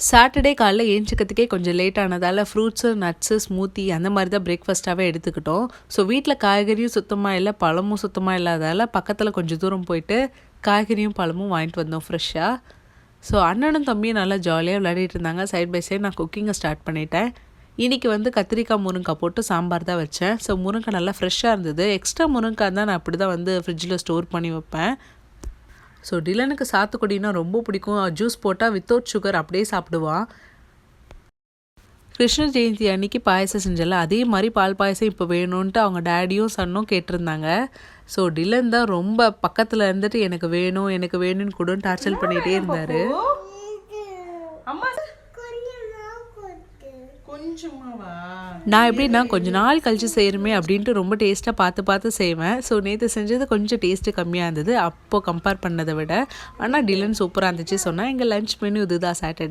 Saturday காலைல ஏஞ்சிக்கிறதுக்கே கொஞ்சம் late ஆனதால் ஃப்ரூட்ஸு நட்ஸு ஸ்மூத்தி அந்த மாதிரி தான் பிரேக்ஃபாஸ்ட்டாகவே எடுத்துக்கிட்டோம். ஸோ வீட்டில் காய்கறியும் சுத்தமாக இல்லை, பழமும் சுத்தமாக இல்லாதால் பக்கத்தில் கொஞ்சம் தூரம் போயிட்டு காய்கறியும் பழமும் வாங்கிட்டு வந்தோம் ஃப்ரெஷ்ஷாக. ஸோ அண்ணனும் தம்பியும் நல்லா ஜாலியாக விளையாடிட்டு இருந்தாங்க. சைட் பை சைட் நான் குக்கிங்கை ஸ்டார்ட் பண்ணிட்டேன். இன்றைக்கி கத்திரிக்காய் முருங்காய் போட்டு சாம்பார் தான் வச்சேன். ஸோ முருங்காய் நல்லா ஃப்ரெஷ்ஷாக இருந்தது. எக்ஸ்ட்ரா முருங்காய் தான் நான் அப்படி தான் ஃப்ரிட்ஜில் ஸ்டோர் பண்ணி வைப்பேன். ஸோ டிலனுக்கு சாத்துக்குடினா ரொம்ப பிடிக்கும். ஜூஸ் போட்டால் வித்தவுட் சுகர் அப்படியே சாப்பிடுவான். கிருஷ்ண ஜெயந்தி அன்னைக்கு பாயசம் செஞ்சல, அதே மாதிரி பால் பாயசம் இப்போ வேணும்ன்ட்டு அவங்க டேடியும் சன்னும் கேட்டிருந்தாங்க. ஸோ டிலன் தான் ரொம்ப பக்கத்தில் இருந்துட்டு எனக்கு வேணும்னு கூட டார்ச்சர் பண்ணிகிட்டே இருந்தார். நான் எப்படின்னா கொஞ்ச நாள் கழிச்சு செய்கிறமே அப்படின்ட்டு ரொம்ப டேஸ்ட்டாக பார்த்து செய்வேன். ஸோ நேற்று செஞ்சது கொஞ்சம் டேஸ்ட்டு கம்மியாக இருந்தது அப்போது கம்பேர் பண்ணதை விட. ஆனால் டிலன் சூப்பராக இருந்துச்சு சொன்னால். எங்கள் லன்ச் மெனு இதுதான் சாட்டர்டே.